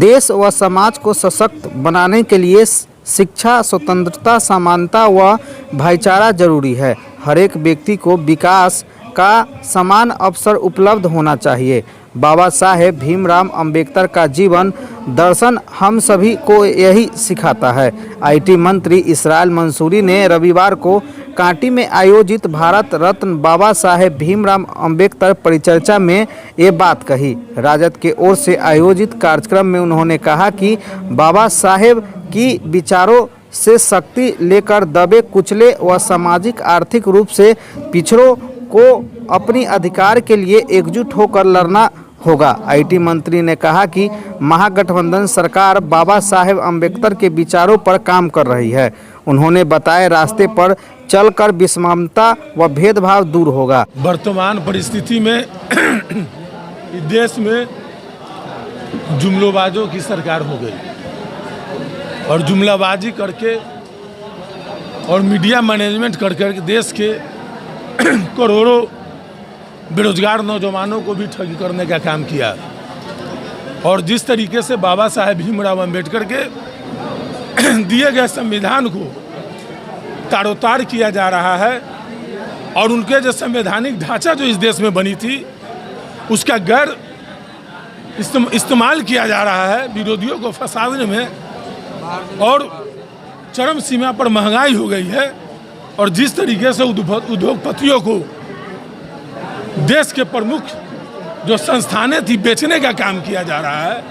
देश व समाज को सशक्त बनाने के लिए शिक्षा, स्वतंत्रता, समानता व भाईचारा जरूरी है। हर एक व्यक्ति को विकास का समान अवसर उपलब्ध होना चाहिए। बाबा साहेब भीमराव अंबेडकर का जीवन दर्शन हम सभी को यही सिखाता है। आईटी मंत्री इसराइल मंसूरी ने रविवार को कांटी में आयोजित भारत रत्न बाबा साहेब भीमराव अंबेडकर परिचर्चा में ये बात कही। राजद के ओर से आयोजित कार्यक्रम में उन्होंने कहा कि बाबा साहेब की विचारों से शक्ति लेकर दबे कुचले व सामाजिक आर्थिक रूप से पिछड़ों को अपनी अधिकार के लिए एकजुट होकर लड़ना होगा। आईटी मंत्री ने कहा कि महागठबंधन सरकार बाबा साहेब अंबेडकर के विचारों पर काम कर रही है। उन्होंने बताया रास्ते पर चलकर विषमता व भेदभाव दूर होगा। वर्तमान परिस्थिति में देश में जुमलोबाजों की सरकार हो गई और जुमलाबाजी करके और मीडिया मैनेजमेंट करके देश के करोड़ों बेरोजगार नौजवानों को भी ठगी करने का काम किया। और जिस तरीके से बाबा साहेब भीमराव अंबेडकर के दिए गए संविधान को तारोतार किया जा रहा है और उनके जो संवैधानिक ढांचा जो इस देश में बनी थी उसका गैर इस्तेमाल किया जा रहा है विरोधियों को फंसाने में। और चरम सीमा पर महंगाई हो गई है और जिस तरीके से उद्योगपतियों को देश के प्रमुख जो संस्थानें थी बेचने का काम किया जा रहा है,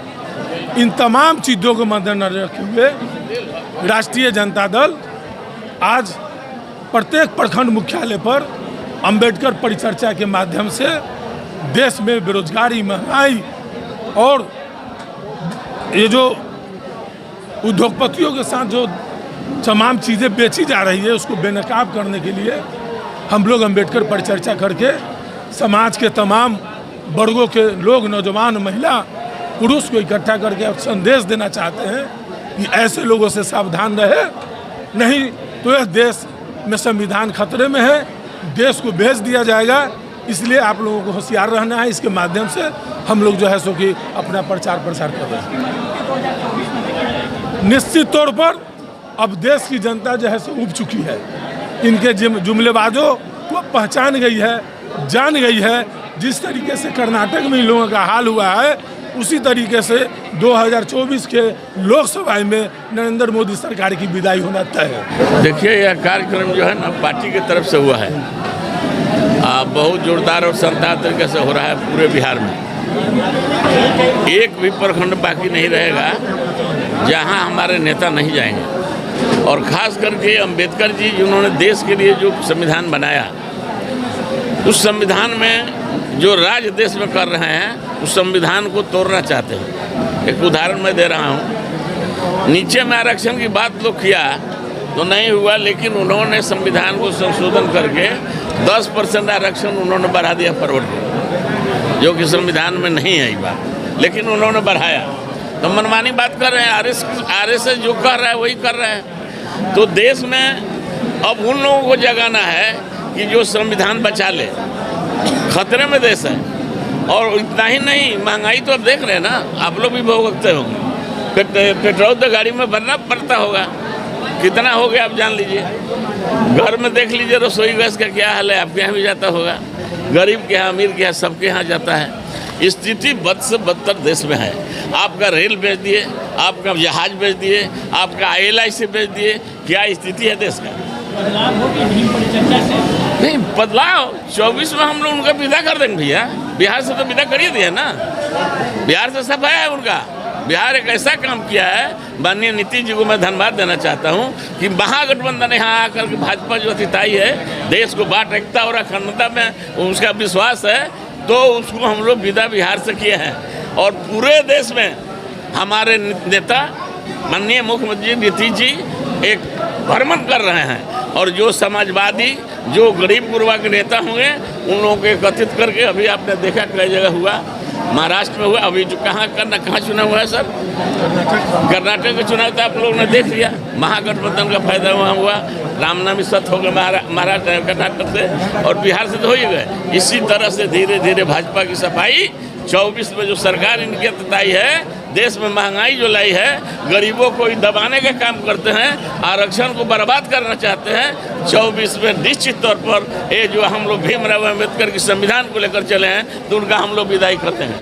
इन तमाम चीज़ों को मद्देनजर रखे हुए राष्ट्रीय जनता दल आज प्रत्येक प्रखंड मुख्यालय पर अंबेडकर परिचर्चा के माध्यम से देश में बेरोजगारी, महंगाई और ये जो उद्योगपतियों के साथ जो तमाम चीज़ें बेची जा रही है उसको बेनकाब करने के लिए हम लोग अंबेडकर परिचर्चा करके समाज के तमाम वर्गों के लोग, नौजवान, महिला, पुरुष को इकट्ठा करके संदेश देना चाहते हैं कि ऐसे लोगों से सावधान रहे, नहीं तो यह देश में संविधान खतरे में है, देश को भेज दिया जाएगा। इसलिए आप लोगों को होशियार रहना है। इसके माध्यम से हम लोग जो है सो कि अपना प्रचार प्रसार कर रहे हैं। निश्चित तौर पर अब देश की जनता जो है सो उब चुकी है, इनके जुमलेबाजों को पहचान गई है, जान गई है। जिस तरीके से कर्नाटक में इन लोगों का हाल हुआ है उसी तरीके से 2024 के लोकसभा में नरेंद्र मोदी सरकार की विदाई होना तय है। देखिए, यह कार्यक्रम जो है ना पार्टी की तरफ से हुआ है, बहुत जोरदार और शानदार तरीके से हो रहा है पूरे बिहार में। एक भी प्रखंड बाकी नहीं रहेगा जहां हमारे नेता नहीं जाएंगे। और ख़ास करके अंबेडकर जी जिन्होंने देश के लिए जो संविधान बनाया, उस संविधान में जो राज देश में कर रहे हैं उस संविधान को तोड़ना चाहते हैं। एक उदाहरण मैं दे रहा हूँ, नीचे में आरक्षण की बात लोग किया तो नहीं हुआ, लेकिन उन्होंने संविधान को संशोधन करके 10% आरक्षण उन्होंने बढ़ा दिया फॉरवर्ड को, जो कि संविधान में नहीं है ये बात, लेकिन उन्होंने बढ़ाया। तो मनमानी बात कर रहे हैं, आरएसएस जो कर रहा है वही कर रहे हैं। तो देश में अब उन लोगों को जगाना है कि जो संविधान बचा ले, खतरे में देश है। और इतना ही नहीं, महंगाई तो अब देख रहे हैं ना, आप लोग भी भोगते होंगे। पेट्रोल तो गाड़ी में भरना पड़ता होगा, कितना हो गया आप जान लीजिए। घर में देख लीजिए रसोई गैस का क्या हाल है, आपके यहाँ भी जाता होगा, गरीब के यहाँ, अमीर के यहाँ, सबके यहाँ जाता है। स्थिति बद से बदतर देश में है। आपका रेल बेच दिए, आपका जहाज बेच दिए, आपका ILI बेच दिए, क्या स्थिति है देश का? नहीं, बदलाव 24 में हम लोग उनका विदा कर देंगे भैया। बिहार से तो विदा कर ही दिया ना, बिहार से सब है उनका। बिहार एक ऐसा काम किया है, माननीय नीतीश जी को मैं धन्यवाद देना चाहता हूं कि महागठबंधन यहाँ आकर के भाजपा जो अतिताई है, देश को बांट एकता और अखंडता में उसका विश्वास है, तो उसको हम लोग विदा बिहार से किए हैं। और पूरे देश में हमारे नेता माननीय मुख्यमंत्री नीतीश जी एक भ्रमण कर रहे हैं और जो समाजवादी, जो गरीब गुरबा के नेता होंगे उन लोगों को एकत्रित करके, अभी आपने देखा कई जगह हुआ, महाराष्ट्र में हुआ, अभी जो कहाँ चुनाव हुआ है सर, कर्नाटक का चुनाव तो आप लोगों ने देख लिया। महागठबंधन का फायदा वहाँ हुआ, रामनवमी सत हो गए महाराष्ट्र कर्नाटक से, और बिहार से तो हो ही गए। इसी तरह से धीरे धीरे भाजपा की सफाई 24 में जो सरकार इनकी अतिताई है देश में महंगाई जो लाई है, गरीबों को दबाने का काम करते हैं, आरक्षण को बर्बाद करना चाहते हैं। 24 में निश्चित तौर पर ये जो हम लोग भीमराव अम्बेडकर के संविधान को लेकर चले हैं, तो उनका हम लोग विदाई करते हैं।